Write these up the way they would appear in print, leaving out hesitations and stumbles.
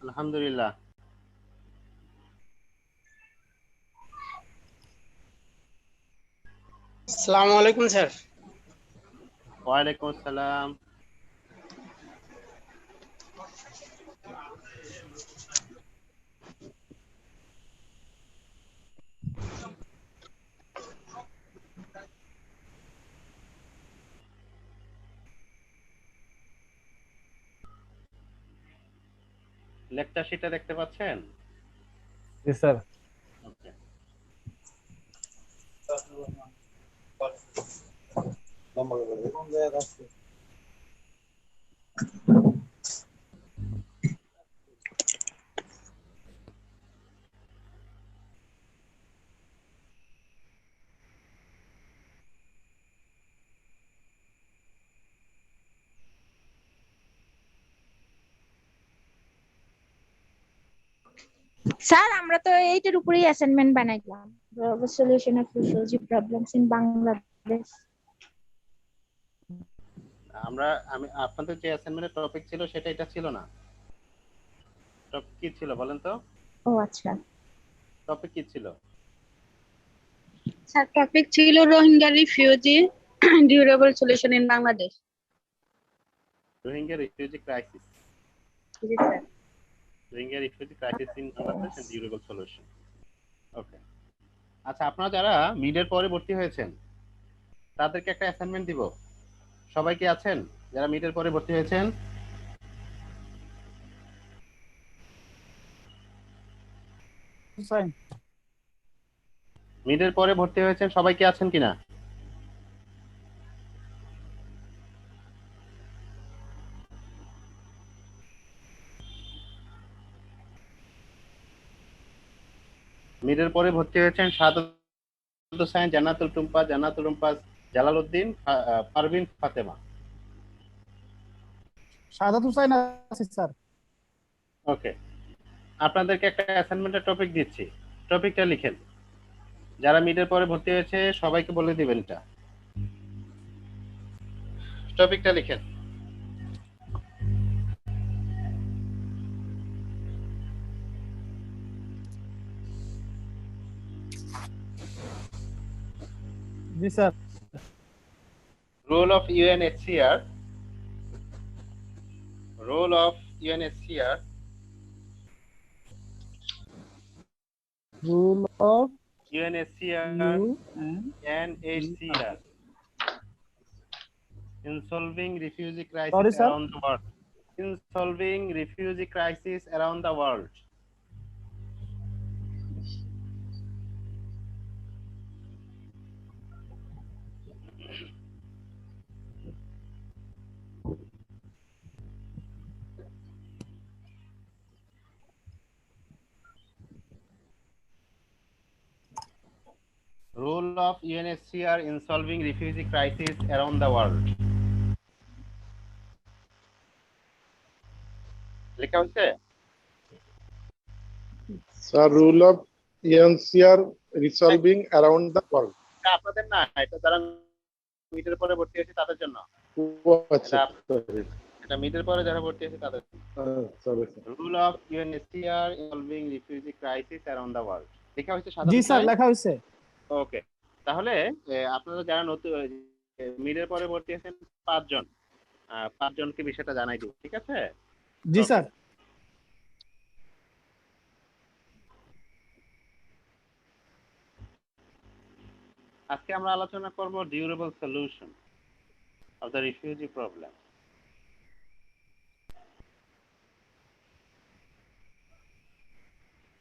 আলহামদুলিল্লাহ। আসসালামু আলাইকুম স্যার। ওয়ালাইকুম আসসালাম। লেকচার শিটটা দেখতে পাচ্ছেন? জি স্যার। ওকে। স্যার আমরা তো এইটার উপরেই অ্যাসাইনমেন্ট বানাইলাম, solution of physiology problems in Bangladesh. আমি আপনাদের যে অ্যাসাইনমেন্টের টপিক ছিল সেটা এটা ছিল না। টপিক কি ছিল বলেন তো? ও আচ্ছা টপিক কি ছিল? স্যার টপিক ছিল Rohingya refugee durable solution in Bangladesh. Rohingya refugee crisis. জি sir. Rohingya refugee crisis in Bangladesh and durable solution. Okay. আচ্ছা, আপনারা যারা মিডের পরে ভর্তি হয়েছেন তাদেরকে একটা অ্যাসাইনমেন্ট দিব। সবাই কি আছেন যারা মিডের পরে ভর্তি হয়েছেন? মিডের পরে ভর্তি হয়েছেন সবাই কি আছেন কিনা? মিডের পরে ভর্তি হয়েছেন সাদত হোসাইন, জান্নাতুল টুম্পা, জান্নাতুল রুম্পাস, জালালউদ্দিন, পারভিন ফাতেমা। সাদাত হুসাইন আছি স্যার। ওকে। আপনাদেরকে একটা অ্যাসাইনমেন্টের টপিক দিচ্ছি, টপিকটা লিখেন। যারা মিডের পরে ভর্তি হয়েছে সবাইকে বলে দিবেন এটা। টপিকটা লিখেন। জি sir. Role of UNHCR, role of UNHCR rule of UNHCR UNHCR. in solving refugee crisis Sorry, sir? around the world. In solving refugee crisis around the world. Role of UNHCR in solving refugee crisis around the world. লেখা হয়েছে? Sir, rule of UNHCR resolving around the world. এটা আপনাদের না, এটা যারা মিডের পরে ভর্তি হয়েছে তাদের জন্য। আচ্ছা, এটা মিডের পরে যারা ভর্তি হয়েছে তাদের জন্য। sorry, Rule of UNHCR in solving refugee crisis around the world. লেখা হয়েছে সাদা? জি স্যার, লেখা হয়েছে। ওকে। তাহলে আপনারা যারা নতুন মিডের পরে ভর্তি হয়েছেন 5 জন, 5 জনকে বিষয়টা জানাই দিই, ঠিক আছে? জি স্যার। আজকে আমরা আলোচনা করব durable solution of the refugee problem.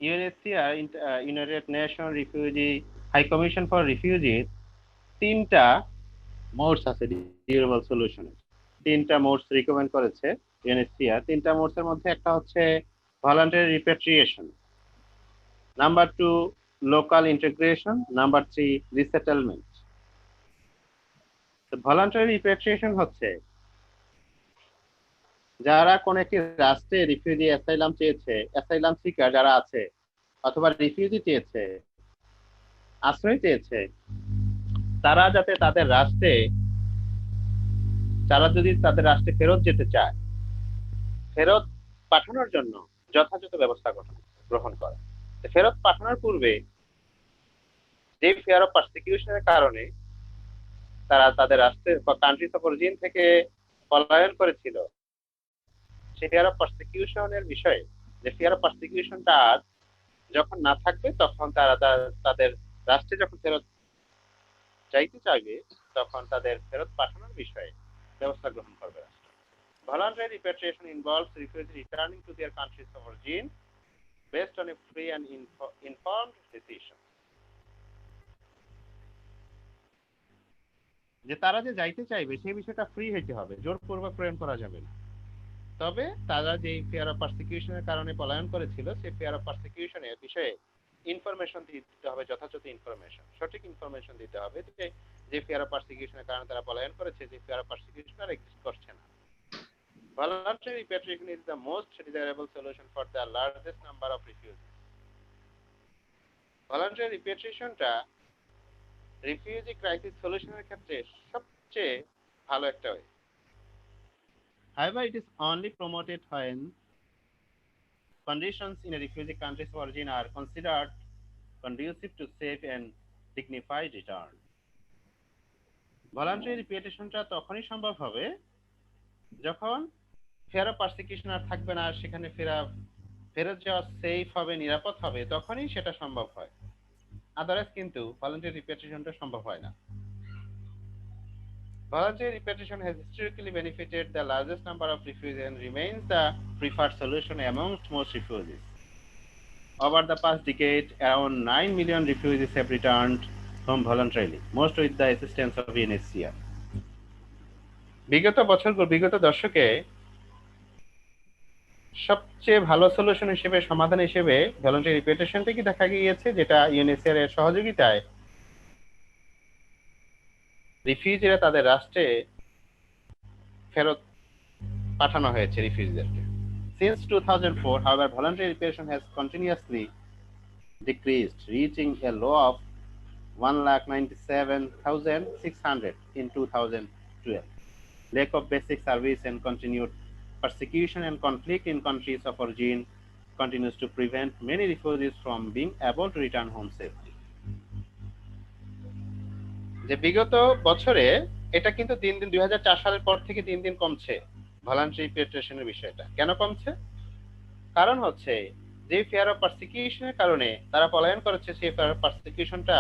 UNHCR, united nation refugee high commission for refugees, 3টা মোডস আছে ডিউরেবল সলিউশনের। 3টা মোডস রিকমেন্ড করেছে UNHCR। 3টা মোডসের মধ্যে একটা হচ্ছে voluntary repatriation, number 2 local integration, number 3 resettlement. Voluntary repatriation হচ্ছে যারা কোন একটি রাষ্ট্রে রিফিউজি অ্যাসাইলাম চেয়েছে, অ্যাসাইলাম সিকার যারা আছে অথবা রিফিউজি চেয়েছে, আশ্রয় চেয়েছে, তারা যাতে তাদের রাষ্ট্রে, তারা যদি তাদের রাষ্ট্রে ফেরত যেতে চায়, ফেরত পাঠানোর জন্য যথাযথ ব্যবস্থা গ্রহণ করা। ফেরত পাঠানোর পূর্বে যে ফিয়ার অফ পারসিকিউশনের কারণে তারা তাদের রাষ্ট্রের বা কান্ট্রিজ অফ অরিজিন থেকে পলায়ন করেছিল, সেই ফিয়ার অফ পারসিকিউশনের বিষয়ে, যে ফিয়ার অফ পারসিকিউশনটা আজ যখন না থাকবে তখন তারা তাদের রাষ্ট্রে যখন ফেরত চাইতে চাইবে তখন তাদের ফেরত পাঠানোর বিষয়ে ব্যবস্থা গ্রহণ করবে রাষ্ট্র। Voluntary repatriation involves refugees returning to their countries of origin based on a free and informed decision. যে তারা যে যাইতে চাইবে সেই বিষয়টা ফ্রি হইতে হবে, জোরপূর্বক প্রেরণ করা যাবে না। তবে তারা যে ফিয়ার অফ পারসিকিউশনের কারণে পলায়ন করেছিল সেই ফিয়ার অফ পারসিকিউশনের বিষয়ে ইনফরমেশন দিতে হবে, যথাযথ ইনফরমেশন, সঠিক ইনফরমেশন দিতে হবে যে ফিয়ার অফ পারসিকিউশনের কারণে তারা পলায়ন করেছে, যে ফিয়ার অফ পারসিকিউশন আর এক্সিস্ট করছে না। Voluntary repatriation is the most desirable solution for the largest number of refugees. Voluntary repatriationটা রিফিউজি ক্রাইসিস সলিউশনের ক্ষেত্রে সবচেয়ে ভালো একটা way. However, it is only promoted when conditions in a refugee country's origin are considered conducive to safe and dignified return. Voluntary repatriationটা তখনই সম্ভব হবে যখন ফিয়ার অফ পারসিকিউশন আর থাকবে না, সেখানে ফেরত যাওয়া সেফ হবে, নিরাপদ হবে, তখনই সেটা সম্ভব হয়। আদারওয়াইজ কিন্তু ভলান্টারি রিপ্যাট্রিয়েশনটা সম্ভব হয় না। Voluntary repatriation has historically benefited the largest number of refugees and remains the preferred solution amongst most refugees. Over the past decade, around 9 million refugees have returned home voluntarily, most with the assistance of UNHCR. বিগত দশকে সবচেয়ে ভালো solution হিসেবে, সমাধান হিসেবে voluntary রিপ্যাট্রিয়েশনটা কি দেখা গিয়েছে, যেটা ইউএনএইচসিআর এর সহযোগিতায় রিফিউজিরা তাদের রাষ্ট্রে ফেরত পাঠানো হয়েছে রিফিউজিদেরকে। Since 2004, however, voluntary repatriation has continuously decreased, reaching a low of 197,600 in 2012. Lack of basic service and continued persecution and conflict in countries of origin continues to prevent many refugees from being able to return home safely. যে বিগত বছরে এটা কিন্তু দিন দিন 2004 সালের পর থেকে দিন দিন কমছে ভলান্টারি রিপ্যাট্রিয়েশনের বিষয়টা। কেন কমছে? কারণ হচ্ছে যে ফিয়ার অফ পারসিকিউশনের কারণে তারা পলায়ন করেছে, সেই ফিয়ার অফ পারসিকিউশনটা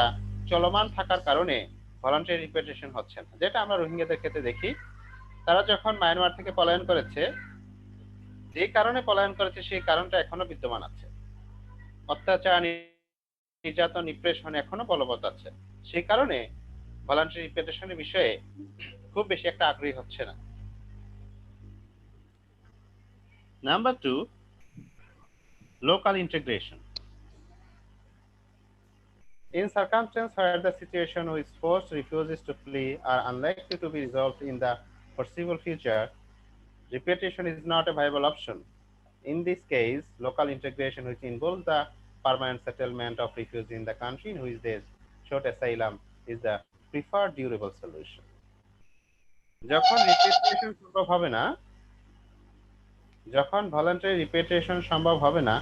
চলমান থাকার কারণে ভলান্টারি রিপ্যাট্রিয়েশন হচ্ছে না। যেটা আমরা রোহিঙ্গাদের ক্ষেত্রে দেখি, তারা যখন মায়ানমার থেকে পলায়ন করেছে, যে কারণে পলায়ন করেছে সেই কারণটা এখনো বিদ্যমান আছে, অত্যাচার, নির্যাতন, নিপীড়ন এখনো বলবৎ আছে। সেই কারণে ভলান্টারি রিপ্যাট্রিয়েশনের বিষয়ে খুব বেশি একটা আগ্রহী হচ্ছে না। Number 2, local integration. In circumstances where the situation which forced refugees to flee are unlikely to be resolved in the foreseeable future, repatriation is not a viable option. In this case, local integration, which involves the permanent settlement of refugees in the country in which they sought asylum, is the preferred durable solution. যখন repatriation সম্ভব হবে না, যখন voluntary repatriation সম্ভব হবে না,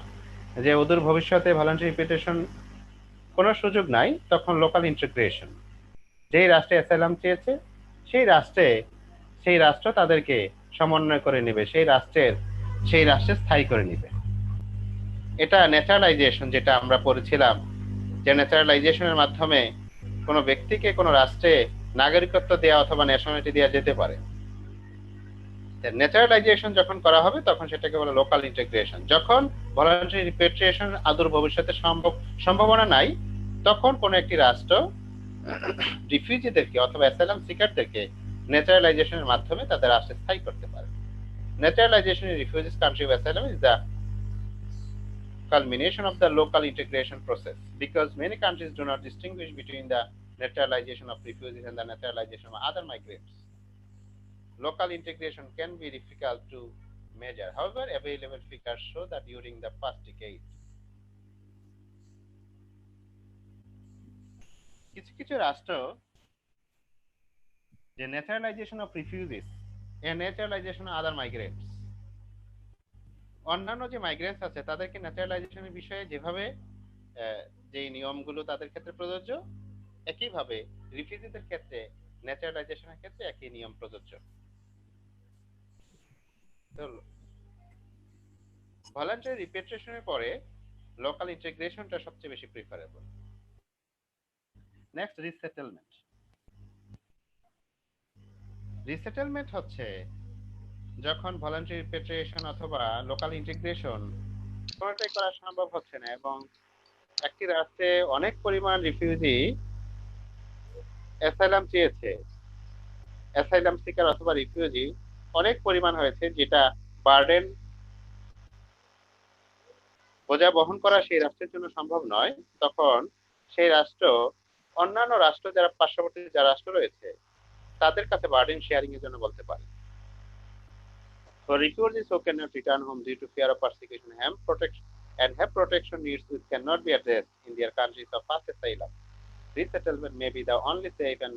যে অদূর ভবিষ্যতে ভলান্টারি রিপ্যাট্রিয়েশন কোনো সুযোগ নাই, তখন লোকাল ইন্টিগ্রেশন, যেই রাষ্ট্রে অ্যাসাইলাম চেয়েছে সেই রাষ্ট্র তাদেরকে সমন্বয় করে নেবে, সেই রাষ্ট্রে স্থায়ী করে নেবে। এটা ন্যাচারালাইজেশন, যেটা আমরা পড়েছিলাম, যে ন্যাচারালাইজেশনের মাধ্যমে কোনো ব্যক্তিকে কোনো রাষ্ট্রে নাগরিকত্ব দেওয়া অথবা ন্যাশনালিটি দেওয়া যেতে পারে। ন্যাচারালাইজেশন যখন করা হবে তখন সেটাকে বলে লোকাল ইন্টিগ্রেশন। যখন ভলান্টারি রিপ্যাট্রিয়েশন আদৌ ভবিষ্যতে সম্ভাবনা নাই, তখন কোন একটি রাষ্ট্র রিফিউজিদেরকে অথবা অ্যাসাইলাম সিকারদেরকে ন্যাচারালাইজেশনের মাধ্যমে তাদের রাষ্ট্রে স্থায়ী করতে পারে। Naturalisation in refugees country of asylum is the culmination of the local integration process, because many countries do not distinguish between the naturalization of refugees and the naturalization of other migrants. Local integration can be difficult to measure. However, available figures show that during the past decade, কিছু রাষ্ট্র যে naturalization of refugees and naturalization of other migrants অন্যান্য যে migrants আছে তাদেরকে ন্যাচারালাইজেশনের বিষয়ে যেভাবে যে নিয়মগুলো তাদের ক্ষেত্রে প্রযোজ্য, একইভাবে রিফিউজিদের ক্ষেত্রে ন্যাচারালাইজেশনের ক্ষেত্রে একই নিয়ম প্রযোজ্য। তো ভলান্টারি রিপেট্রিয়েশনের পরে লোকাল ইন্টিগ্রেশনটা সবচেয়ে বেশি প্রিফারেবল। Next, resettlement. রিসেটেলমেন্ট হচ্ছে যখন ভলান্টারি রিপেট্রিয়েশন অথবা লোকাল ইন্টিগ্রেশন কোনোটাই করা সম্ভব হচ্ছে না এবং একটি রাষ্ট্রে অনেক পরিমাণ রিফিউজি অ্যাসাইলাম চেয়েছে, অ্যাসাইলাম সিকার অথবা রিফিউজি অনেক পরিমাণ হয়েছে, যেটা বার্ডেন বোঝা বহন করা সেই রাষ্ট্রের জন্য সম্ভব নয়, তখন সেই রাষ্ট্র অন্যান্য রাষ্ট্র যারা পার্শ্ববর্তী যারা রাষ্ট্র রয়েছে তাদের কাছে বার্ডেন শেয়ারিং এর জন্য বলতে পারে। So refugees who cannot return home due to fear of persecution have protection needs which cannot be addressed in their countries of first asylum. Resettlement may be the only safe and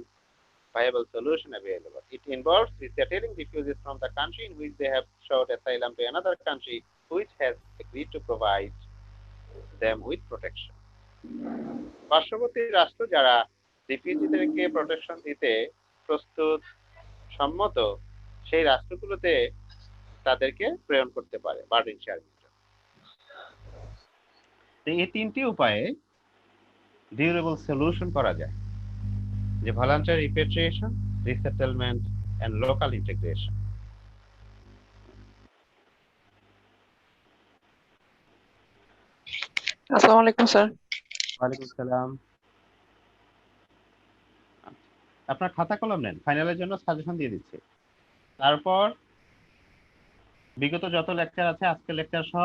viable solution available. It involves resettling refugees from the country in which they have sought asylum to another country which has agreed to provide them with protection. পার্শ্ববর্তী রাষ্ট্র যারা রিফিউজিদেরকে protection দিতে প্রস্তুত সম্মত, সেই রাষ্ট্রগুলোতে তাদেরকে প্রেরণ করতে পারে বার্ডেন শেয়ারিং এর জন্য। এই তিনটি উপায়ে ডিউরেবল সলিউশন করা যায়, যে voluntary repatriation, resettlement and local integration. আসসালামু আলাইকুম স্যার। ওয়ালাইকুম সালাম। আপনার খাতা কলম নেন, ফাইনালের জন্য সাজেশন দিয়ে দিচ্ছি। তারপর বিগত যত লেকচার আছে আজকে লেকচার সহ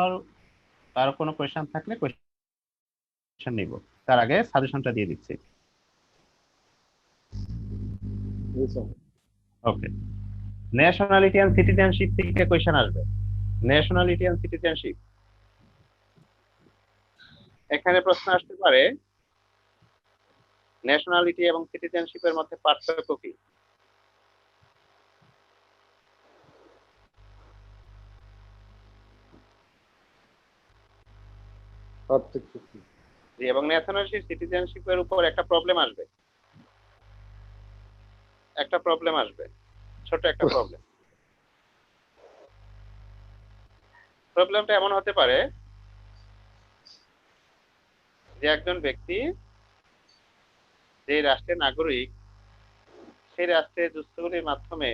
আর কোনো কোয়েশ্চেন থাকলে কোয়েশ্চেন নিব, তার আগে সাজেশনটা দিয়ে দিচ্ছি। ওকে, ন্যাশনালিটি এন্ড সিটিজেনশিপ থেকে কোয়েশ্চেন আসবে। ন্যাশনালিটি এন্ড সিটিজেনশিপ, এখানে প্রশ্ন আসতে পারে ন্যাশনালিটি এবং সিটিজেনশিপের মধ্যে পার্থক্য কি? এবং ন্যাশনালিটি সিটিজেনশিপের উপর একটা প্রবলেম আসবে, ছোট একটা প্রবলেম। প্রবলেমটা এমন হতে পারে যে একজন ব্যক্তি যে রাষ্ট্রের নাগরিক, সেই রাষ্ট্রের দস্তুরগুলির মাধ্যমে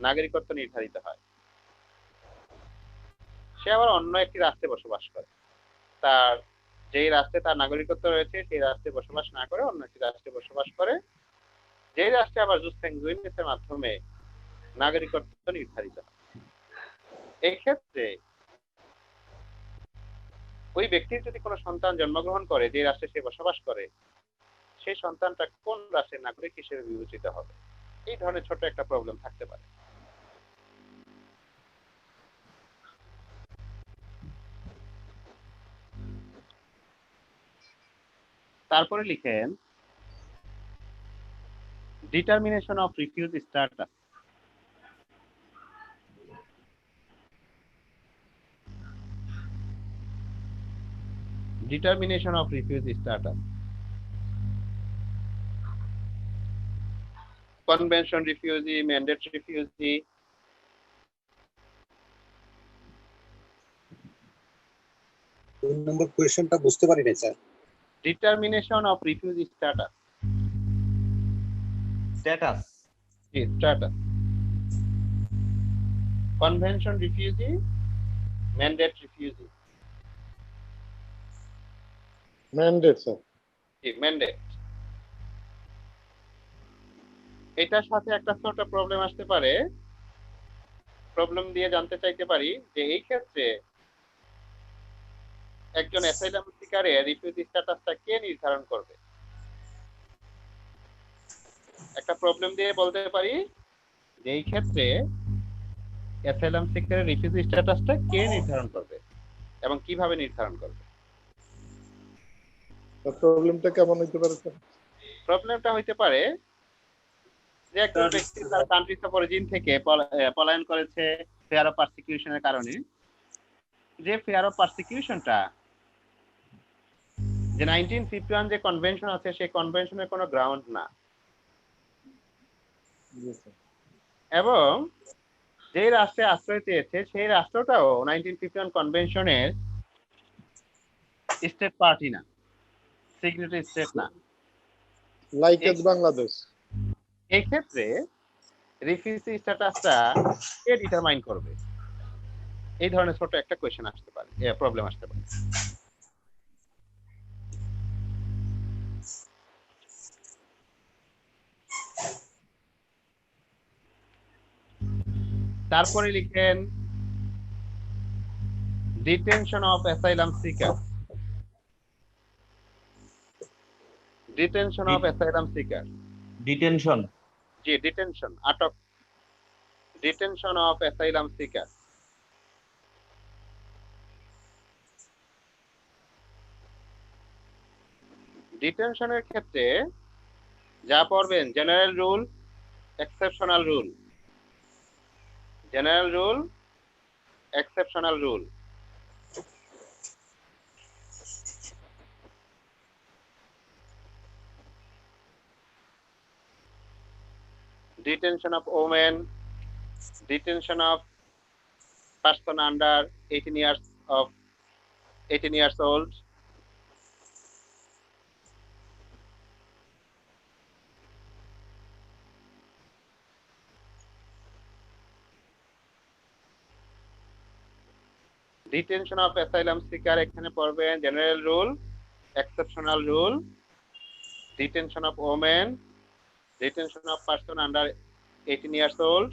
নাগরিকত্ব নির্ধারিত হয়, সে আবার অন্য একটি রাষ্ট্রে বসবাস করে। তার যেই রাষ্ট্রে তার নাগরিকত্ব রয়েছে সেই রাষ্ট্রে বসবাস না করে অন্য একটি রাষ্ট্রে বসবাস করে, যেই রাষ্ট্রে আবার জুসের মাধ্যমে নাগরিকত্ব নির্ধারিত হয়। এই ক্ষেত্রে ওই ব্যক্তির যদি কোনো সন্তান জন্মগ্রহণ করে যে রাষ্ট্রে সে বসবাস করে, সেই সন্তানটা কোন রাষ্ট্রের নাগরিক হিসেবে বিবেচিত হবে? এই ধরনের ছোট একটা প্রবলেম থাকতে পারে। তারপরে লিখেন determination of refuse status. Determination of refugee status. Convention refugee, mandate refugee. নম্বর কোয়েশ্চেনটা বুঝতে পারি না sir. Determination of refugee status. Status. Yes, status. Convention refugee, mandate refugee. Mandate, sir. Mandate. এটার সাথে একটা ছোট প্রবলেম আসতে পারে। প্রবলেম দিয়ে জানতে চাইতে পারি যে এই ক্ষেত্রে একজন অ্যাসাইলাম সিকারের রিফিউজি স্ট্যাটাসটা কে নির্ধারণ করবে? একটা প্রবলেম দিয়ে বলতে পারি যে এই ক্ষেত্রে অ্যাসাইলাম সিকারের রিফিউজি স্ট্যাটাসটা কে নির্ধারণ করবে এবং কিভাবে নির্ধারণ করবে? প্রবলেমটা কেমন হইতে পারে স্যার? প্রবলেমটা হইতে পারে যে একজন ব্যক্তি তার কান্ট্রি অফ অরিজিন থেকে পলায়ন করেছে ফিয়ার অফ পারসিকিউশনের কারণে, যে ফিয়ার অফ পারসিকিউশনটা, যে 1951 যে কনভেনশন আছে সেই কনভেনশনের কোনো গ্রাউন্ড না, জি স্যার এবং যে রাষ্ট্রে আশ্রয় চেয়েছে সেই রাষ্ট্রটাও 1951 কনভেনশনের স্টেট পার্টি না, সিগনেটারি স্টেট না। Like as Bangladesh. এই ক্ষেত্রে রিফিউজি স্ট্যাটাসটা কে ডিটারমাইন করবে? এই ধরনের ছোট একটা কোয়েশ্চেন আসতে পারে, প্রবলেম আসতে পারে। তারপরে লিখেন detention of asylum seeker. Detention of asylum seeker, detention G detention, আটক, ডিটেনশন অফ অ্যাসাইলাম সিকার। ডিটেনশনের ক্ষেত্রে যা পড়বেন general rule, exceptional rule, general rule, exceptional rule. Detention of women, detention of person under 18 years of 18 years old, detention of asylum seeker এখানে পড়বেন general rule, exceptional rule, detention of women, detention of person under 18 years old.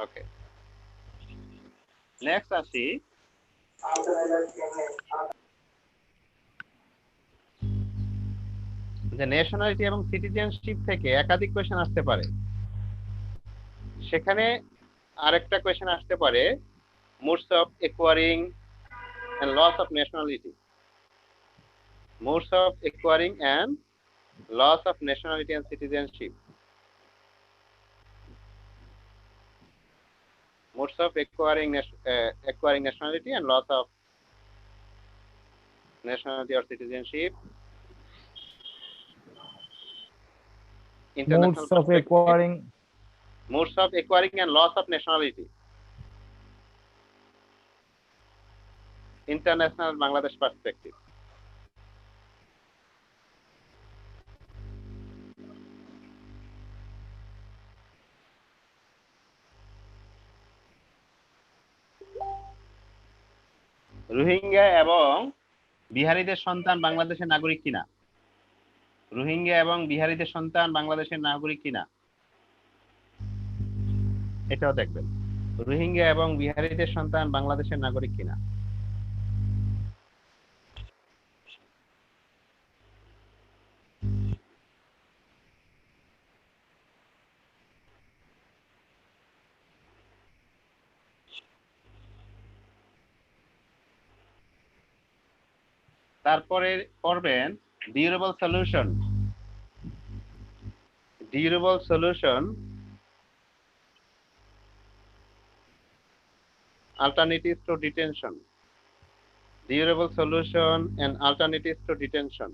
Okay, next আসি যে nationality এবং citizenship থেকে একাধিক question আসতে পারে। সেখানে আরেকটা কোয়েশ্চেন আসতে পারে modes of acquiring and loss of nationality, modes of acquiring and loss of nationality and citizenship, modes of acquiring nationality and loss of nationality or citizenship, modes of acquiring modes of acquiring and loss of nationality, international Bangladesh perspective. Rohingya এবং বিহারিদের সন্তান বাংলাদেশের নাগরিক কিনা, রোহিঙ্গা এবং বিহারিদের সন্তান বাংলাদেশের নাগরিক কিনা এটাও দেখবেন। রোহিঙ্গা এবং বিহারিদের সন্তান বাংলাদেশের নাগরিক কিনা। তারপরে পড়বেন durable solution, durable solution, alternatives to detention, durable solution and alternatives to detention.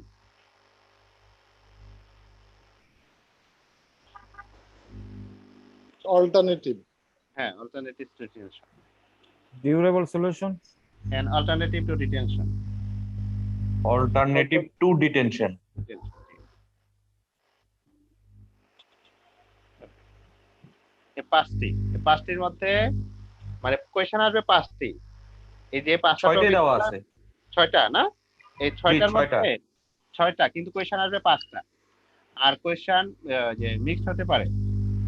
Alternative. হ্যাঁ, alternatives to detention durable solution and alternative to detention. Alternative to detention. এই পাঁচটির মধ্যে মানে কোয়েশ্চেন আসবে পাঁচটি। এই যে পাঁচটা ছয়টা দেওয়া আছে, ছয়টা না, এই ছয়টার ছয়টা। মধ্যে ছয়টা, কিন্তু কোয়েশ্চেন আসবে পাঁচটা। আর কোয়েশ্চেন যে মিক্সড হতে পারে,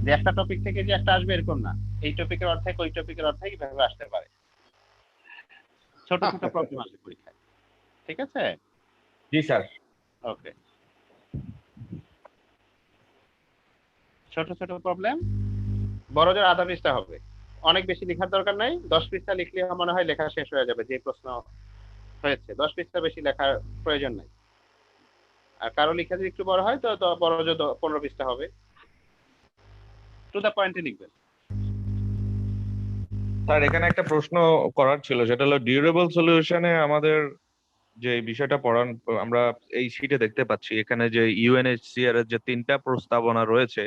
যে একটা টপিক থেকে যে একটা আসবে এরকম না, এই টপিকের অর্ধেক ওই টপিকের অর্ধেক ভাবে আসতে পারে। ছোট ছোট প্রবলেম আসবে পরীক্ষায়, ঠিক আছে? জি স্যার। ওকে, ছোট ছোট প্রবলেম, বড় জোর আধা পৃষ্ঠা হবে, অনেক বেশি লেখার দরকার নাই। 10 পৃষ্ঠা লিখলে মনে হয় লেখা শেষ হয়ে যাবে, যে প্রশ্ন হয়েছে 10 পৃষ্ঠা বেশি লেখার প্রয়োজন নাই। আর কারো লেখা যদি একটু বড় হয় তো বড় জোর 15 পৃষ্ঠা হবে। টু দা পয়েন্টে লিখবেন। স্যার এখানে একটা প্রশ্ন করার ছিল, সেটা হলো ডিউরেবল সলিউশনে আমাদের যে বিষয়টা পড়ান, আমরা এই শিটে দেখতে পাচ্ছি এখানে যে ইউএনএইচসিআর এর যে 3টা প্রস্তাবনা রয়েছে,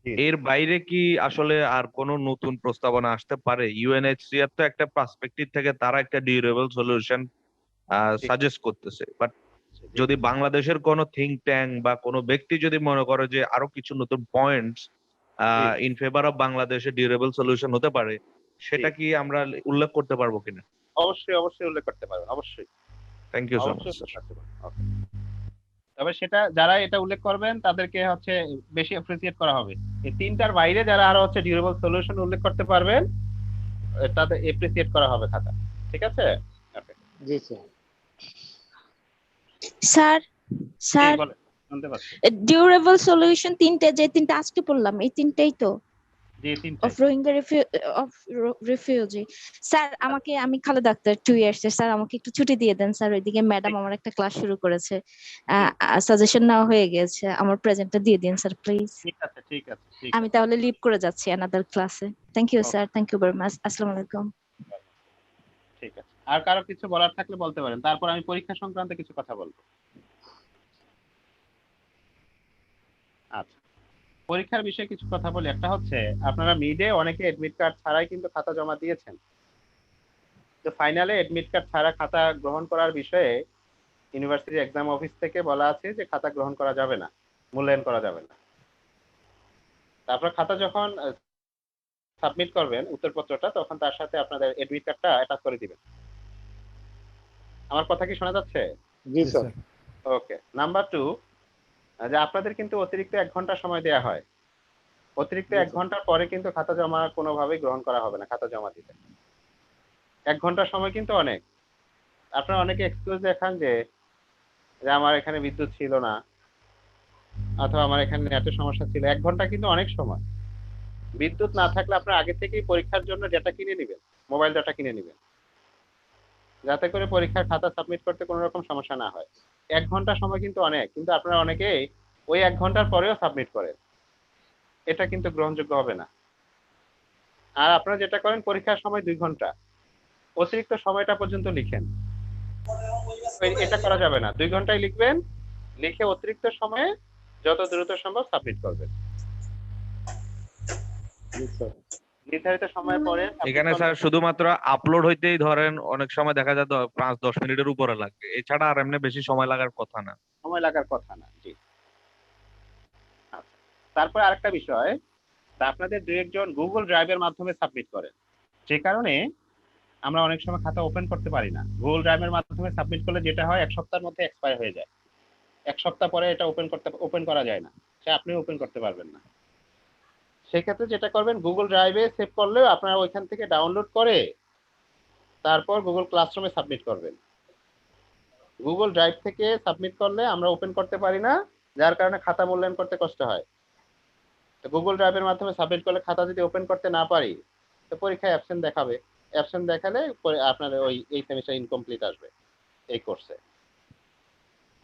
জি, এর বাইরে কি আসলে আর কোনো নতুন প্রস্তাবনা আসতে পারে? ইউএনএইচসিআর তো একটা পার্সপেক্টিভ থেকে তারা একটা ডিউরেবল সলিউশন জি, সাজেস্ট করতেছে, বাট জি, যদি বাংলাদেশের কোনো থিঙ্ক ট্যাঙ্ক বা কোনো ব্যক্তি যদি মনে করে যে আরো কিছু নতুন পয়েন্টস জি, ইন ফেভার অফ বাংলাদেশে ডিউরেবল সলিউশন হতে পারে, জি। সেটা কি আমরা উল্লেখ করতে পারবো কিনা? অবশ্যই অবশ্যই উল্লেখ করতে পারবেন, অবশ্যই থ্যাংক ইউ সো মাচ অবশ্যই স্যার। উল্লেখ করতে পারবেন। Okay. তবে সেটা যারা এটা উল্লেখ করবেন তাদেরকে হচ্ছে বেশি অ্যাপ্রিসিয়েট করা হবে। এই তিনটার বাইরে যারা আরো হচ্ছে ডিউরেবল সলিউশন উল্লেখ করতে পারবেন তাদের অ্যাপ্রিসিয়েট করা হবে খাতা। ঠিক আছে? ওকে। জি স্যার। স্যার জি স্যার বলেন, শুনতে পাচ্ছি। ডিউরেবল সলিউশন তিনটা আজকে পড়লাম, এই তিনটাই তো জি, তিনটে। Of Rohingya refugee. স্যার আমি খালেদা আক্তার 2 ইয়ার্স স্যার, আমাকে একটু ছুটি দিয়ে দেন স্যার, ওইদিকে ম্যাডাম আমার একটা ক্লাস শুরু করেছে, সাজেশন নেওয়া হয়ে গেছে, আমার প্রেজেন্টটা দিয়ে দিন স্যার প্লিজ। ঠিক আছে, ঠিক আছে, ঠিক আমি আছে। তাহলে লিভ করে যাচ্ছি অ্যানাদার ক্লাসে। Thank you Okay, sir, thank you very much, আসসালামু আলাইকুম। ঠিক আছে। আর কারো কিছু বলার থাকলে বলতে পারেন, তারপর আমি পরীক্ষা সংক্রান্ত কিছু কথা বলবো। আচ্ছা, পরীক্ষার বিষয়ে কিছু কথা বলি। একটা হচ্ছে আপনারা মিডে অনেকে এডমিট কার্ড ছাড়াই কিন্তু খাতা জমা দিয়েছেন। তো ফাইনালে এডমিট কার্ড ছাড়া খাতা গ্রহণ করার বিষয়ে ইউনিভার্সিটি এক্সাম অফিস থেকে বলা আছে যে খাতা গ্রহণ করা যাবে না, মূল্যায়ন করা যাবে না। তারপর খাতা যখন সাবমিট করবেন উত্তরপত্রটা, তখন তার সাথে আপনাদের এডমিট কার্ডটা অ্যাটাচ করে দিবেন। আমার কথা কি শোনা যাচ্ছে? জি জি স্যার। স্যার। ওকে। নাম্বার 2, যে আপনাদের কিন্তু অতিরিক্ত 1 ঘন্টা সময় দেয়া হয়। অতিরিক্ত জি 1 স্যার। ঘন্টার পরে কিন্তু খাতা জমা কোনোভাবেই গ্রহণ করা হবে না, খাতা জমা দিতে। 1 ঘন্টার সময় কিন্তু অনেক। আপনারা অনেকে এক্সকিউজ দেখান যে আমার এখানে বিদ্যুৎ ছিল না, অথবা আমার এখানে নেটের সমস্যা ছিল। 1 ঘন্টা কিন্তু অনেক সময়। বিদ্যুৎ না থাকলে আপনারা আগে থেকেই পরীক্ষার জন্য ডেটা কিনে নিবেন, মোবাইল ডাটা কিনে নিবেন, যাতে করে পরীক্ষার খাতা সাবমিট করতে কোনো রকম সমস্যা না হয়। 1 ঘন্টা সময় কিন্তু অনেক, কিন্তু আপনারা অনেকেই ওই 1 ঘন্টার পরেও সাবমিট করেন। এটা কিন্তু গ্রহণযোগ্য হবে না। আর আপনারা যেটা করেন, পরীক্ষার সময় 2 ঘন্টা, অতিরিক্ত সময়টা পর্যন্ত লিখেন। এটা করা যাবে না। 2 ঘন্টায় লিখবেন, লিখে অতিরিক্ত সময়ে যত দ্রুত সম্ভব সাবমিট করবেন। জি স্যার। নির্ধারিত সময়ের পরে submit এখানে করলে স্যার শুধুমাত্র আপলোড হইতেই ধরেন অনেক সময় দেখা যায় 5-10 মিনিটের উপরে লাগবে, এছাড়া আর এমনি বেশি সময় লাগার কথা না। সময় লাগার কথা না। জি। আচ্ছা। তারপরে আরেকটা বিষয়, তা আপনাদের 2-1 জন গুগল ড্রাইভের মাধ্যমে সাবমিট করেন। যে কারণে আমরা অনেক সময় খাতা ওপেন করতে পারি না। গুগল ড্রাইভের মাধ্যমে সাবমিট করলে যেটা হয়, 1 সপ্তাহের মধ্যে এক্সপায়ার হয়ে যায়। 1 সপ্তাহ পরে এটা ওপেন করা যায় না। সে আপনিও ওপেন করতে পারবেন না। সেক্ষেত্রে যেটা করবেন, গুগল ড্রাইভে সেভ করলেও আপনারা ওইখান থেকে ডাউনলোড করে তারপর গুগল ক্লাসরুমে সাবমিট করবেন। গুগল ড্রাইভ থেকে সাবমিট করলে আমরা ওপেন করতে পারি না, যার কারণে খাতা মূল্যায়ন করতে কষ্ট হয়। তো গুগল ড্রাইভের মাধ্যমে সাবমিট করলে খাতা যদি ওপেন করতে না পারি, তো পরীক্ষায় অ্যাবসেন্ট দেখাবে। অ্যাবসেন্ট দেখালে পরে আপনার এই সেমিস্টার ইনকমপ্লিট আসবে এই কোর্সে।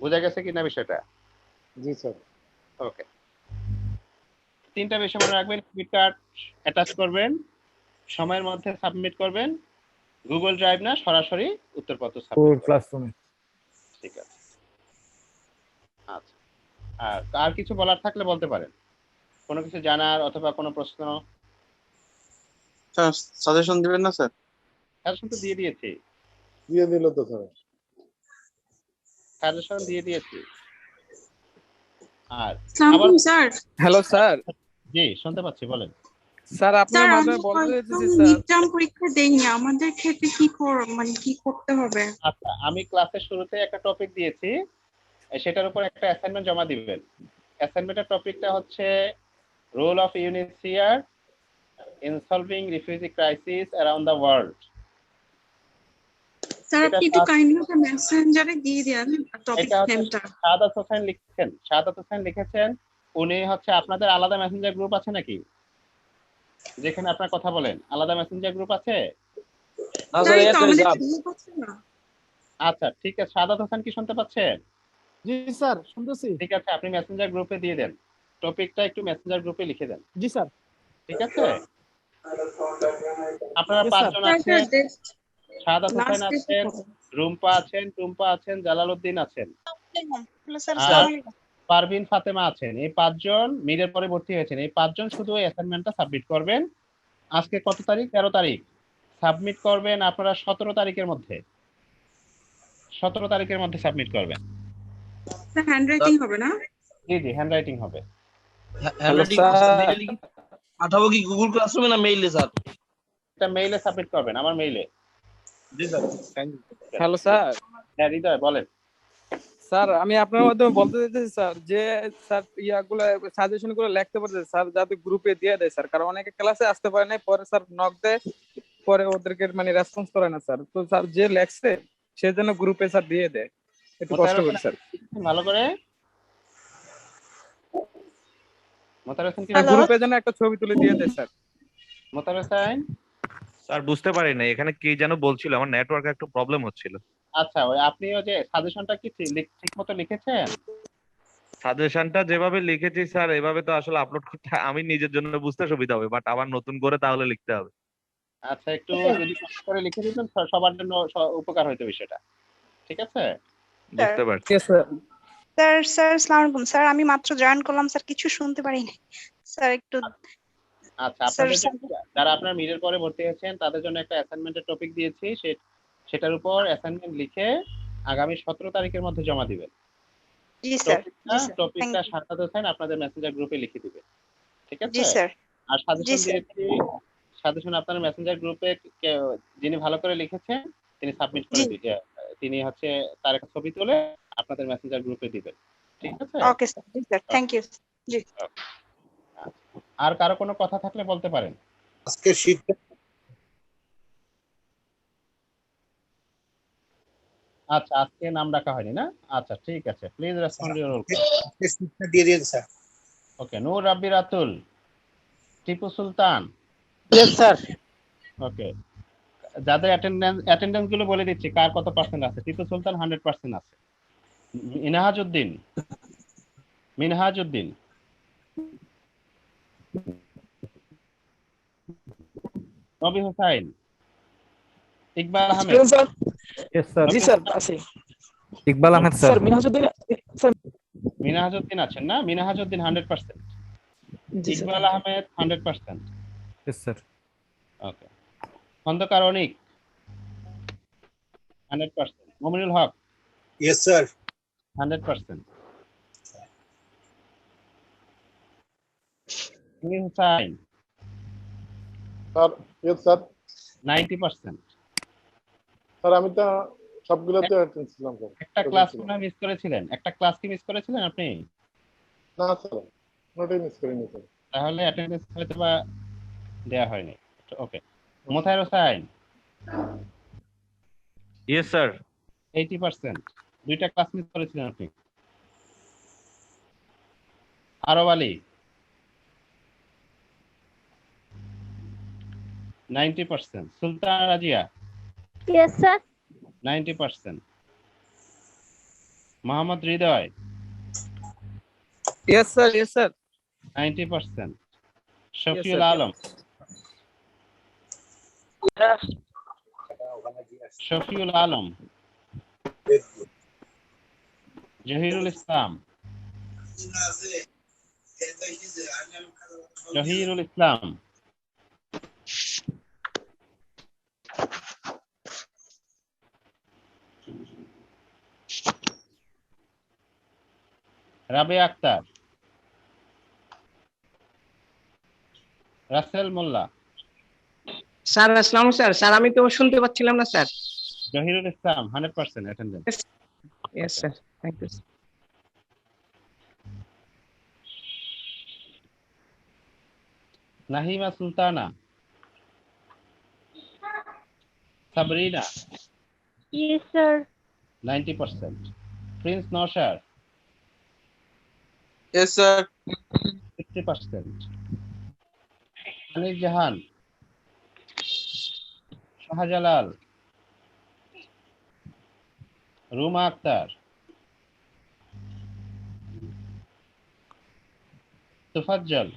বোঝা গেছে কিনা বিষয়টা? জি স্যার। ওকে। 3টা বিষয় মনে রাখবেন, এডমিট কার্ড অ্যাটাচ করবেন, সময়ের মধ্যে সাবমিট করবেন, গুগল ড্রাইভ না, সরাসরি উত্তরপত্র সাবমিট ফুল করবেন। ক্লাসরুমে। ঠিক আছে। আচ্ছা। আর কিছু বলার থাকলে বলতে পারেন, কোনো কিছু জানার অথবা কোনো প্রশ্ন। স্যার সাজেশন দিবেন না স্যার? সাজেশন তো দিয়ে দিয়েছি, দিয়ে দিল তো স্যার। সাজেশন দিয়ে দিয়েছি। আর আবার সালামালাইকুম স্যার। Hello sir. জি, শুনতে পাচ্ছি, বলেন। স্যার আপনার স্যার মাধ্যমে আমি বলতে হয়তো চাইতেছি স্যার। মিডটার্ম পরীক্ষা দেইনি, আমাদের ক্ষেত্রে কি করতে হবে? আচ্ছা, আমি ক্লাসের শুরুতে একটা টপিক দিয়েছি, সেটার উপর একটা অ্যাসাইনমেন্ট জমা দিবেন। অ্যাসাইনমেন্টের টপিকটা হচ্ছে role of UNHCR in solving refugee crisis around the world. Sir এটা আপনি একটু কাইন্ডলি একটা মেসেঞ্জারে দিয়ে দেন টপিক এটা হচ্ছে নেমটা। শাহাদাত হোসেন লিখেছেন। উনি হচ্ছে, আপনাদের আলাদা মেসেঞ্জার গ্রুপ আছে নাকি, যেখানে আপনার কথা বলেন? আলাদা মেসেঞ্জার গ্রুপ আছে? স্যার এই তো আমাদের গ্রুপ আছে না? আচ্ছা, ঠিক আছে। শাহাদাত হোসেন কি শুনতে পাচ্ছেন? জি স্যার শুনতেছি। ঠিক আছে, আপনি মেসেঞ্জার গ্রুপে দিয়ে দেন, টপিকটা একটু মেসেঞ্জার গ্রুপে লিখে দেন। জি স্যার। ঠিক আছে? আপনারা Yes, sir. পাঁচজন আছেন, সাদাত হোসেন Last day আছেন, রুম্পা আছেন, টুম্পা আছেন, জালালউদ্দিন আছেন, স্যার আর পারভিন ফাতেমা আছেন। এই পাঁচজন মিডের পরে ভর্তি হয়েছেন। এই পাঁচজন শুধু এই অ্যাসাইনমেন্টটা সাবমিট করবেন। আজকে কত তারিখ? 13 তারিখ। সাবমিট করবেন আপনারা 17 তারিখের মধ্যে। 17 তারিখের মধ্যে সাবমিট করবেন। হ্যান্ডরাইটিং হবে না? জি জি, হ্যান্ড রাইটিং হবে। Hello sir. পাঠাবো কি গুগল ক্লাসরুমে না মেইলে স্যার? এটা মেইলে সাবমিট করবেন, আমার মেইলে। জি sir, thank you. Hello sir. হ্যাঁ হৃদয় বলেন। স্যার আমি আপনার মাধ্যমে বলতে চাইতেছি স্যার যে স্যার ইয়াগুলো সাজেশন গুলো লিখতে পারছে স্যার যাতে গ্রুপে দিয়ে দেয় স্যার, কারণ অনেকে ক্লাসে আসতে পারে না, পরে স্যার নক দেয়, পরে ওদেরকে মানে রেসপন্স করে না স্যার। তো স্যার যে লেখছে সে যেন গ্রুপে স্যার দিয়ে দেয়, একটু কষ্ট করে স্যার। ভালো করে মোতার হোসেন কি গ্রুপে যেন একটা ছবি তুলে দিয়ে দেয় স্যার। মোতার হোসেন স্যার বুঝতে পারি না এখানে কি যেন বলছিল, আমার নেটওয়ার্কে একটু প্রবলেম হচ্ছিল। আচ্ছা, ওই আপনিও যে সাজেশনটা কি ঠিক মতো লিখেছেন? সাজেশনটা যেভাবে লিখেছি স্যার এভাবে তো আসলে আপলোড করতে আমি নিজের জন্য বুঝতে সুবিধা হবে, বাট আবার নতুন করে তাহলে লিখতে হবে। আচ্ছা, একটু যদি কষ্ট করে লিখে দিতেন সবার জন্য উপকার হইতো বিষয়টা। ঠিক আছে? বুঝতে পারছি। স্যার আসসালামু আলাইকুম স্যার, আমি মাত্র জয়েন করলাম স্যার, কিছু শুনতে পারি নাই স্যার, একটু আচ্ছা, আপনাদের যারা আপনার মিডের পরে ভর্তি হয়েছেন তাদের জন্য একটা অ্যাসাইনমেন্টের টপিক দিয়েছি, সেটার উপর অ্যাসাইনমেন্ট লিখে আগামী 17 তারিখের মধ্যে জমা দিবেন। জি স্যার। টপিকটা সাদাত হোসেন আপনাদের মেসেঞ্জার গ্রুপে লিখে দিবে। ঠিক আছে? জি স্যার। আর সাজেশন দিয়েছি, সাজেশন আপনার মেসেঞ্জার গ্রুপে যিনি ভালো করে লিখেছেন তিনি সাবমিট করে দিবেন, তিনি হচ্ছে তার একটা ছবি তুলে আপনাদের মেসেঞ্জার গ্রুপে দিবেন। ঠিক আছে? Okay sir. জি স্যার, থ্যাংক ইউ। জি। আর কারো কোনো কথা থাকলে বলতে পারেন। আজকে শীটটা আচ্ছা, আজকে নাম রাখা হয়নি না? আচ্ছা ঠিক আছে, প্লিজ রেসপন্ড ইওর রোল। আজকে শীটটা দিয়ে দিন sir. Okay, Noor Rabbi Ratul, Tipu Sultan. Yes sir. Okay, যাদের অ্যাটেন্ডেন্স গুলো বলে দিচ্ছি কার কত পার্সেন্ট আছে। টিপু সুলতান 100% আছে। মিনহাজউদ্দিন, নবী হোসাইন, ইকবাল আহমেদ। Yes, sir. জি স্যার আছে। ইকবাল আহমেদ স্যার। মিনহাজউদ্দিন আছেন না? Minhajuddin 100%। Iqbal Ahmed 100%। Yes, sir. Okay, Khandakar Anik 100%। Mominul Haque yes sir. 100%। Amir Hussain sir yes sir. 90%। Sir আমি তো সবগুলোতে অ্যাটেন্ড ছিলাম স্যার। একটা ক্লাস মনে মিস করেছিলেন? একটা ক্লাস কি মিস করেছিলেন আপনি? না স্যার, নোটে মিস করিনি স্যার। তাহলে অ্যাটেন্ডেন্স হয়তো বা দেয়া হয়নি। Okay, Motaher Hossain yes sir. 80%। দুইটা ক্লাস মিস করেছিলেন আপনি। Arab Ali 90%। Sultan Razia yes sir. 90%। Mohammad Hridoy yes sir. Yes sir. 90%। Shafiul Alam Zahirul Islam Rabeya Akter, Russell Molla, sir আসসালামু স্যার। স্যার আমি তো শুনতে পাচ্ছিলাম না sir. Zahirul Islam 100% attendance. Yes sir, thank you. Nahima Sultana, Sabrina yes sir. 90%। Prince Nowshar yes sir. 60%। Anis Jahan, Shahjalal, Ruma Akter, Tofazzal,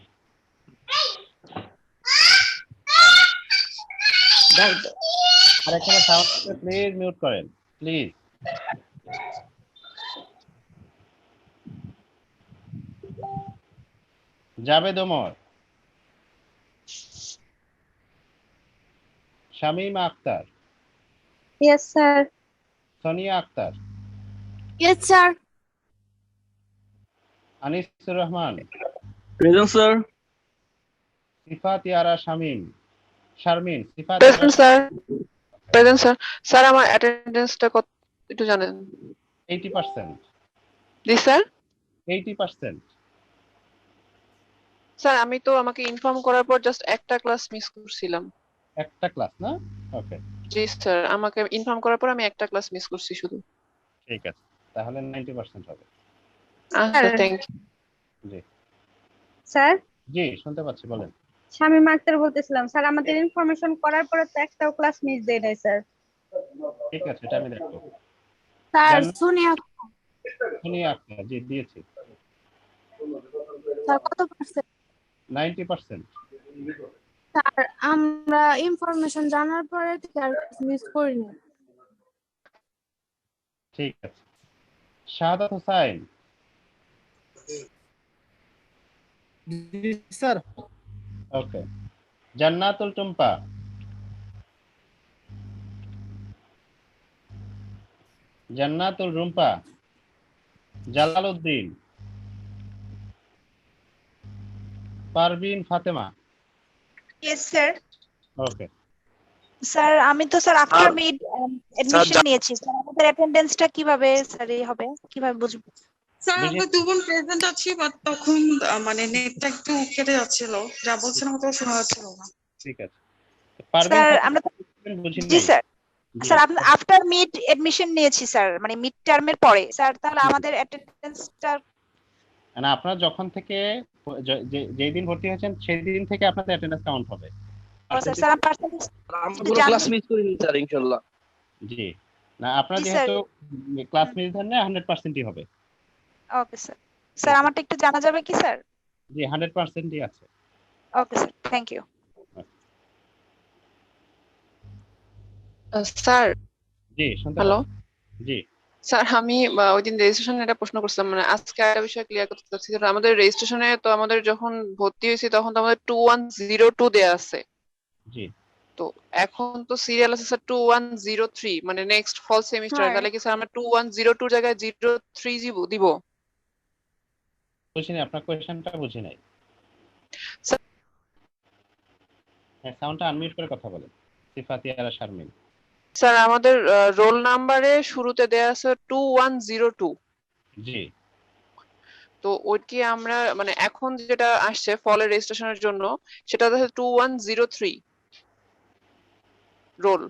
আর এখানে সাউন্ড প্লিজ মিউট করেন please. Javed Omar, Shamima Akter, yes sir. Sonia Akter, yes sir. Anisur Rahman, present sir. Sifat Yara Sharmin, Sifat present sir. Present sir. Sir আমার অ্যাটেন্ডেন্সটা কত একটু জানেন? 80%। জি স্যার। 80%। স্যার আমি তো আমাকে ইনফর্ম করার পর জাস্ট একটা ক্লাস মিস করছিলাম। একটা ক্লাস না? ওকে, জি স্যার, আমাকে ইনফর্ম করার পর আমি একটা ক্লাস মিস করছি শুধু। ঠিক আছে, তাহলে 90% হবে। আচ্ছা, থ্যাংক ইউ। জি স্যার জি, শুনতে পাচ্ছি, বলেন। শামীমা আক্তার বলতেছিলাম স্যার, আমাদের ইনফরমেশন করার পরে তো একটাও ক্লাস মিস দেয় নাই স্যার। ঠিক আছে, এটা আমি দেখবো। স্যার সোনিয়া সোনিয়া আক্তার, জি দিয়েছি। স্যার কত পার্সেন্ট? 90%। স্যার আমরা ইনফরমেশন জানার পরে থেকে আর মিস করিনি। ঠিক আছে। শাহাদাত হোসাইন, জি sir. Okay. Jannatul Tumpa, Jannatul Rumpa, Jalaluddin, Parvin Fatema, yes sir. Okay. Sir আমি তো স্যার আফটার মিড এডমিশন নিয়েছি স্যার, আমাদের অ্যাটেন্ডেন্সটা কিভাবে স্যার হবে, কিভাবে বুঝবো? স্যার আমরা দুজন প্রেজেন্ট আছি, বাট তখন মানে নেটটা একটু কেটে যাচ্ছিল, যা বলছিলাম তো শোনা যাচ্ছিল না। ঠিক আছে। পারভিন স্যার ফাতেমা, আমরা বুঝিনি। জি স্যার। জি। স্যার আপনি আফটার মিড এডমিশন নিয়েছি স্যার, মানে মিড টার্মের পরে স্যার, তাহলে আমাদের অ্যাটেন্ডেন্সটা মানে আপনারা যখন থেকে যেই দিন ভর্তি হয়েছেন সেই দিন থেকে আপনাদের অ্যাটেন্ডেন্স কাউন্ট হবে। স্যার আমি পার্সেন্টেজ আমরা পুরো ক্লাস মিস করিনি স্যার ইনশাআল্লাহ। জি, না আপনারা জি, স্যার। যেহেতু ক্লাস মিস দেন না, 100%ই হবে। Okay sir. স্যার আমারটা একটু জানা যাবে কি স্যার? জি, 100%ই আছে। Okay sir, thank you. Sir. জি, শুনতে হ্যালো। পাচ্ছি। জি স্যার আমি ওই দিন রেজিস্ট্রেশনে একটা প্রশ্ন করছিলাম, মানে আজকে একটা বিষয় ক্লিয়ার করতে চাচ্ছি। যেটা আমাদের রেজিস্ট্রেশনে তো আমাদের যখন ভর্তি হয়েছি তখন তো আমাদের 2102 দেয়া আছে। জি। তো এখন তো সিরিয়াল আছে স্যার 2103, মানে নেক্সট ফল সেমিস্টার। তাহলে কি স্যার আমরা 2102 জায়গায় 03 দিব? বুঝিনি, আপনার কোয়েশ্চেনটা বুঝি নাই। হ্যাঁ, সাউন্ডটা আনমিউট করে কথা বলেন। সিফাত ইয়ারা শারমিন। স্যার আমাদের রোল নাম্বারে শুরুতে দেয়া আছে 2102। জি। তো ওই কি আমরা মানে এখন যেটা আসছে ফলের রেজিস্ট্রেশনের জন্য সেটা হচ্ছে 2103 রোল,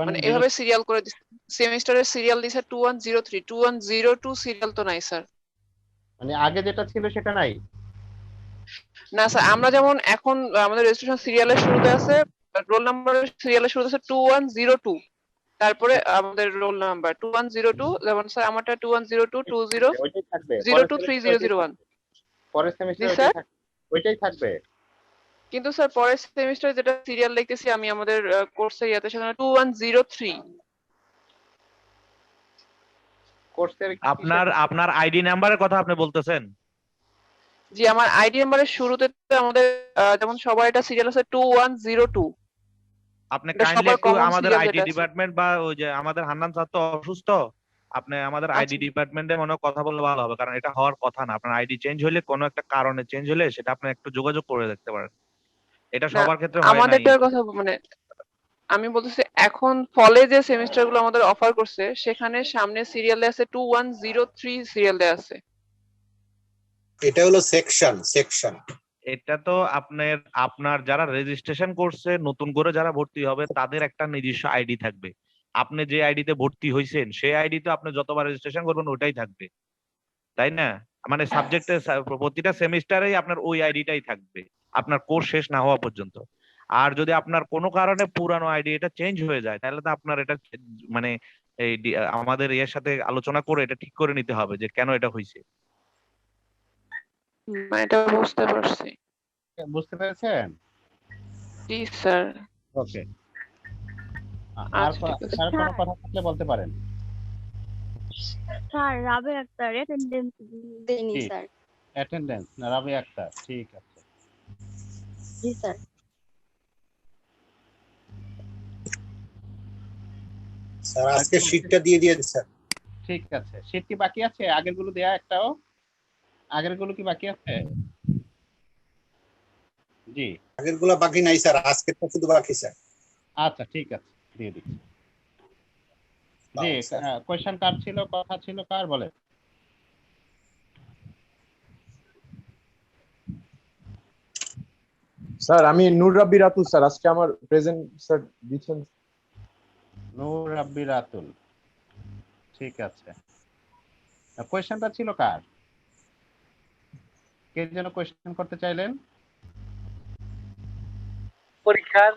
মানে এভাবে সিরিয়াল করে সেমিস্টারের সিরিয়াল দিছে 2103। 2102 সিরিয়াল তো নাই স্যার। মানে আগে যেটা ছিল সেটা নাই? না স্যার, আমরা যেমন এখন আমাদের রেজিস্ট্রেশন সিরিয়ালের শুরুতে আছে, রোল নাম্বারের সিরিয়ালের শুরুতে আছে 2102, তারপরে আমাদের রোল নাম্বার 2102। যেমন স্যার আমারটা 2102 ওইটাই থাকবে 023001। পরের সেমিস্টারে ওইটাই থাকবে। কিন্তু স্যার পরের সেমিস্টারে যেটা সিরিয়াল দেখতেছি আমি আমাদের কোর্সের ইয়াতে, সেখানে 2103। কোর্সের আপনার আইডি নাম্বারের কথা আপনি বলতেছেন? জি, আমার আইডি নাম্বারের শুরুতে আমাদের যেমন সবার এটা সিরিয়াল আছে 2102। আপনি কাইন্ডলি একটু আমাদের আইডি ডিপার্টমেন্ট বা ওই যে আমাদের হান্নান স্যার তো অসুস্থ, আপনি আমাদের আইডি ডিপার্টমেন্টে মনে কথা বললে ভালো হবে, কারণ এটা হওয়ার কথা না। আপনার আইডি চেঞ্জ হলে কোনো একটা কারণে চেঞ্জ হলে সেটা আপনি একটু যোগাযোগ করে দেখতে পারেন। এটা সবার ক্ষেত্রে হয় না। আমাদেরটার কথা মানে আমি বলতেছি এখন ফলে যে সেমিস্টার গুলো আমাদের অফার করছে সেখানে সামনে সিরিয়ালে আছে 2103 সিরিয়ালে আছে। এটা হলো সেকশন। এটা তো আপনার যারা রেজিস্ট্রেশন করছে নতুন করে যারা ভর্তি হবে তাদের একটা নিজস্ব আইডি থাকবে। আপনি যে আইডিতে ভর্তি হয়েছেন সেই আইডি তো আপনি যতবার রেজিস্ট্রেশন করবেন ওটাই থাকবে, তাই না? মানে সাবজেক্টে প্রতিটা সেমিস্টারেই আপনার ওই আইডিটাই থাকবে আপনার কোর্স শেষ না হওয়া পর্যন্ত। আর যদি আপনার কোনো কারণে পুরানো আইডি এটা চেঞ্জ হয়ে যায় তাহলে তো আপনার এটা মানে এই আমাদের এর সাথে আলোচনা করে এটা ঠিক করে নিতে হবে যে কেন এটা হয়েছে। এটা বুঝতে পারছি। বুঝতে পেরেছেন? জি স্যার। ওকে, আর আচ্ছা ঠিক আছে আর কোনো কথা থাকলে বলতে পারেন। স্যার রাবে আক্তার অ্যাটেন্ডেন্স দেয়নি কি স্যার। অ্যাটেন্ডেন্স না রাবিয়া আক্তার, ঠিক আছে। জি স্যার। স্যার আজকে শীটটা দিয়ে দিয়েছে স্যার। ঠিক আছে, শীট কি বাকি আছে? আগের গুলো দেয়া একটাও? আগের গুলো কি বাকি আছে? জি আগের গুলা বাকি নাই স্যার, আজকেরটা শুধু বাকি স্যার। আচ্ছা ঠিক আছে, দিয়ে দিচ্ছি। জি কোয়েশ্চেন কার ছিল, কথা ছিল কার, বলে? স্যার আমি নূর রাব্বি রাতুল স্যার, আজকে আমার প্রেজেন্ট স্যার দিচ্ছেন। নূর রাব্বি রাতুল, ঠিক আছে। কোয়েশ্চেনটা ছিল কার? কে যেন কোয়েশ্চেন করতে চাইলেন? পরীক্ষার